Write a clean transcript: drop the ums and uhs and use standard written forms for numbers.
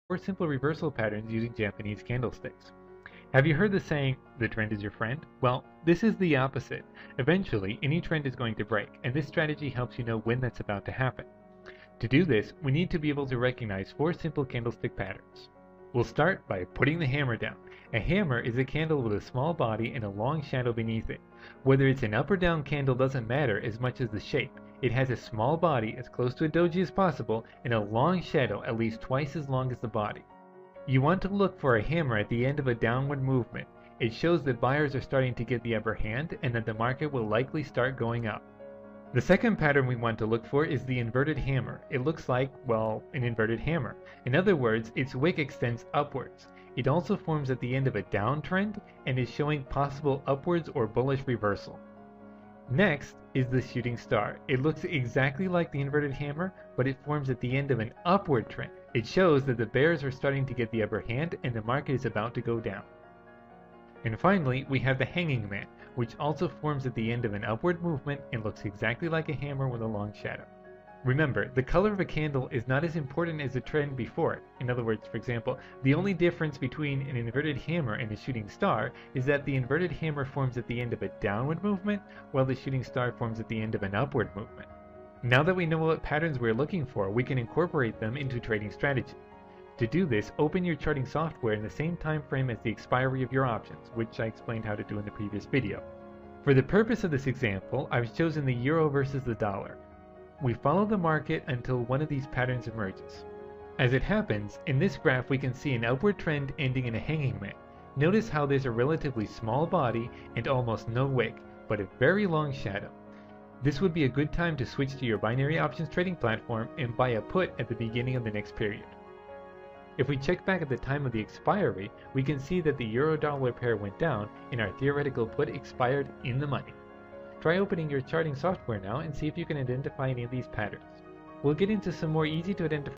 4 simple reversal patterns using Japanese candlesticks. Have you heard the saying, the trend is your friend? Well, this is the opposite. Eventually, any trend is going to break, and this strategy helps you know when that's about to happen. To do this, we need to be able to recognize 4 simple candlestick patterns. We'll start by putting the hammer down. A hammer is a candle with a small body and a long shadow beneath it. Whether it's an up or down candle doesn't matter as much as the shape. It has a small body as close to a doji as possible and a long shadow at least twice as long as the body. You want to look for a hammer at the end of a downward movement. It shows that buyers are starting to get the upper hand and that the market will likely start going up. The second pattern we want to look for is the inverted hammer. It looks like, well, an inverted hammer. In other words, its wick extends upwards. It also forms at the end of a downtrend and is showing possible upwards or bullish reversal. Next is the shooting star. It looks exactly like the inverted hammer, but it forms at the end of an upward trend. It shows that the bears are starting to get the upper hand and the market is about to go down. And finally, we have the hanging man, which also forms at the end of an upward movement and looks exactly like a hammer with a long shadow. Remember, the color of a candle is not as important as the trend before it. In other words, for example, the only difference between an inverted hammer and a shooting star is that the inverted hammer forms at the end of a downward movement, while the shooting star forms at the end of an upward movement. Now that we know what patterns we're looking for, we can incorporate them into trading strategy. To do this, open your charting software in the same time frame as the expiry of your options, which I explained how to do in the previous video. For the purpose of this example, I've chosen the euro versus the dollar. We follow the market until one of these patterns emerges. As it happens, in this graph we can see an upward trend ending in a hanging man. Notice how there's a relatively small body and almost no wick, but a very long shadow. This would be a good time to switch to your binary options trading platform and buy a put at the beginning of the next period. If we check back at the time of the expiry, we can see that the euro-dollar pair went down and our theoretical put expired in the money. Try opening your charting software now and see if you can identify any of these patterns. We'll get into some more easy to identify